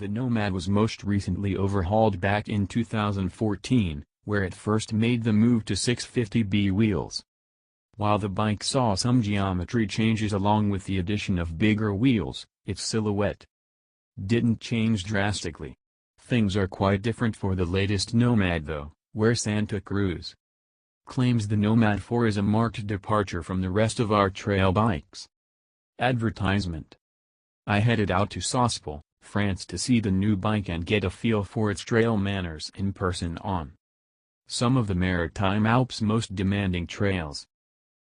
Nomad was most recently overhauled back in 2014, where it first made the move to 650B wheels. While the bike saw some geometry changes along with the addition of bigger wheels, its silhouette didn't change drastically. Things are quite different for the latest Nomad though, where Santa Cruz claims the Nomad 4 is a marked departure from the rest of our trail bikes. Advertisement. I headed out to Sospel, France to see the new bike and get a feel for its trail manners in person on some of the Maritime Alps' most demanding trails.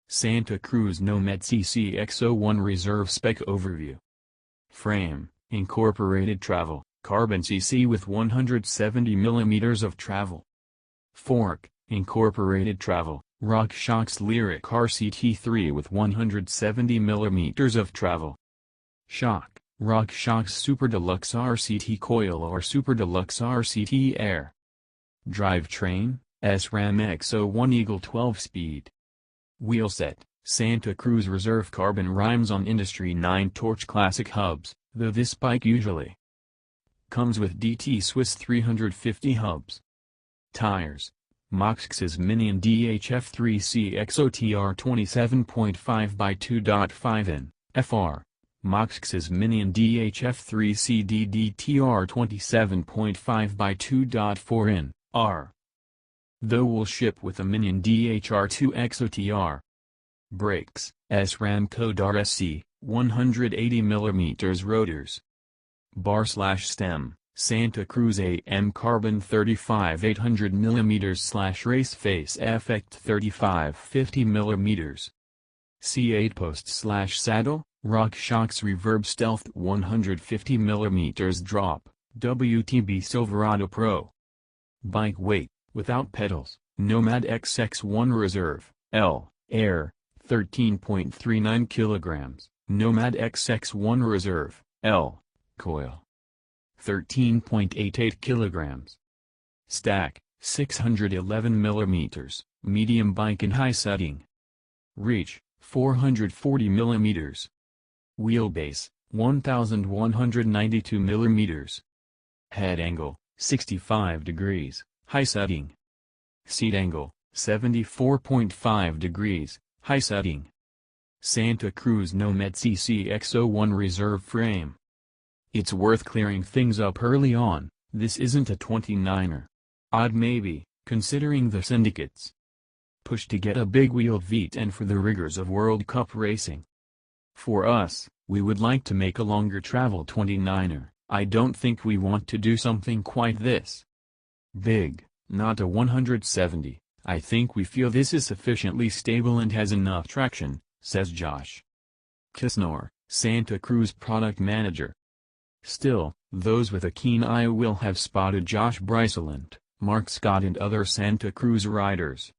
Santa Cruz Nomad CC X01 Reserve Spec Overview. Frame, incorporated travel, carbon cc with 170 mm of travel. Fork, incorporated travel, RockShox Lyrik RCT3 with 170 mm of travel. Shock, RockShox Super Deluxe RCT coil or Super Deluxe RCT Air. Drivetrain, SRAM X01 Eagle 12-speed. Wheelset, Santa Cruz Reserve carbon rims on Industry9 Torch Classic hubs, though this bike usually comes with DT Swiss 350 hubs. Tires, Moxx's Minion DHF3C XOTR 27.5 by 2.5 in, FR. Moxx's Minion DHF3C DDTR 27.5 by 2.4 in, R. Though will ship with a Minion DHR2 XOTR. Brakes, SRAM Code RSC, 180 mm rotors. Bar/stem, Santa Cruz AM Carbon 35 800 mm Race Face Effect 35 50 mm. C8 post/saddle, RockShox Reverb Stealth 150 mm drop, WTB Silverado Pro. Bike weight, without pedals, Nomad X01 Reserve, L, Air, 13.39 kg, Nomad XX1 Reserve, L, coil, 13.88 kg. Stack, 611 mm, medium bike in high setting. Reach, 440 mm. Wheelbase, 1192 mm. Head angle, 65 degrees, high setting. Seat angle, 74.5 degrees, high setting. Santa Cruz Nomad CC X01 Reserve frame. It's worth clearing things up early on, this isn't a 29er. Odd maybe, considering the syndicate's push to get a big-wheeled V10 for the rigors of World Cup racing. For us, we would like to make a longer travel 29er, I don't think we want to do something quite this big, not a 170, I think we feel this is sufficiently stable and has enough traction, says Josh Kisnor, Santa Cruz product manager. Still, those with a keen eye will have spotted Josh Bryceland, Mark Scott and other Santa Cruz riders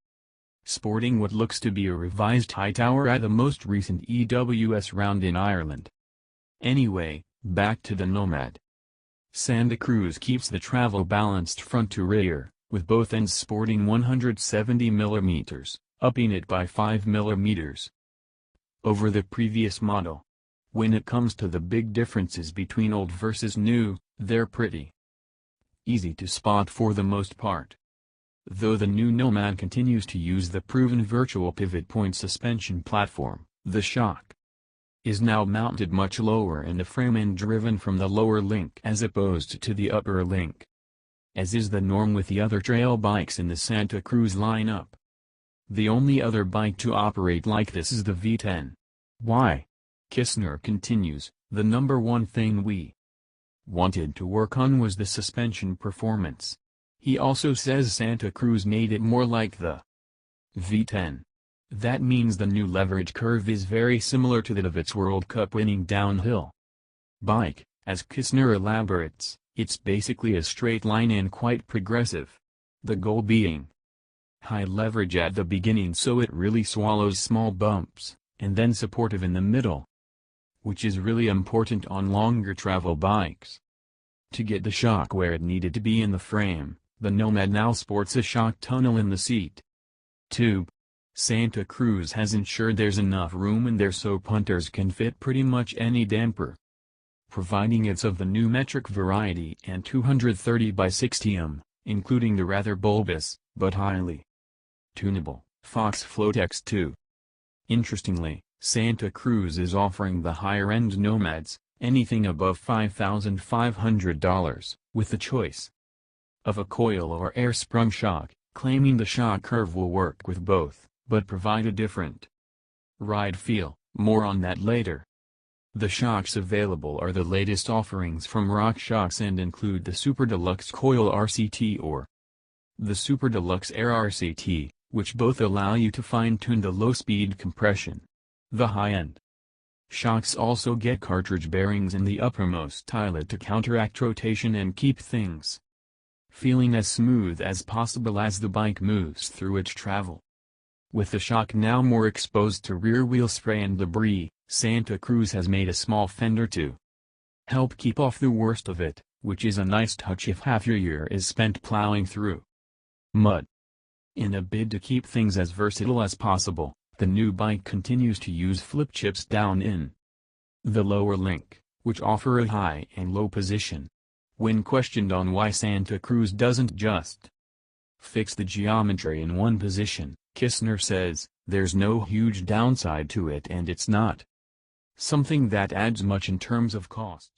sporting what looks to be a revised high tower at the most recent EWS round in Ireland. Anyway, back to the Nomad. Santa Cruz keeps the travel balanced front to rear, with both ends sporting 170 mm, upping it by 5 mm over the previous model. When it comes to the big differences between old versus new, they're pretty easy to spot for the most part. Though the new Nomad continues to use the proven virtual pivot point suspension platform, the shock is now mounted much lower in the frame and driven from the lower link as opposed to the upper link, as is the norm with the other trail bikes in the Santa Cruz lineup. The only other bike to operate like this is the V10. Why? Kisner continues, the number one thing we wanted to work on was the suspension performance. He also says Santa Cruz made it more like the V10. That means the new leverage curve is very similar to that of its World Cup winning downhill bike. As Kisner elaborates, it's basically a straight line and quite progressive. The goal being high leverage at the beginning so it really swallows small bumps, and then supportive in the middle, which is really important on longer travel bikes. To get the shock where it needed to be in the frame, the Nomad now sports a shock tunnel in the seat tube. Santa Cruz has ensured there's enough room in there so punters can fit pretty much any damper providing it's of the new metric variety and 230 by 60 including the rather bulbous, but highly tunable, Fox Float X2. Interestingly, Santa Cruz is offering the higher-end Nomads, anything above $5,500, with the choice of a coil or air-sprung shock, claiming the shock curve will work with both, but provide a different ride feel. More on that later. The shocks available are the latest offerings from RockShox and include the Super Deluxe Coil RCT or the Super Deluxe Air RCT, which both allow you to fine-tune the low-speed compression. The high-end shocks also get cartridge bearings in the uppermost eyelet to counteract rotation and keep things feeling as smooth as possible as the bike moves through its travel. With the shock now more exposed to rear wheel spray and debris, Santa Cruz has made a small fender to help keep off the worst of it, which is a nice touch if half your year is spent plowing through mud. In a bid to keep things as versatile as possible, the new bike continues to use flip chips down in the lower link, which offer a high and low position. When questioned on why Santa Cruz doesn't just fix the geometry in one position, Kistner says, "There's no huge downside to it and it's not something that adds much in terms of cost."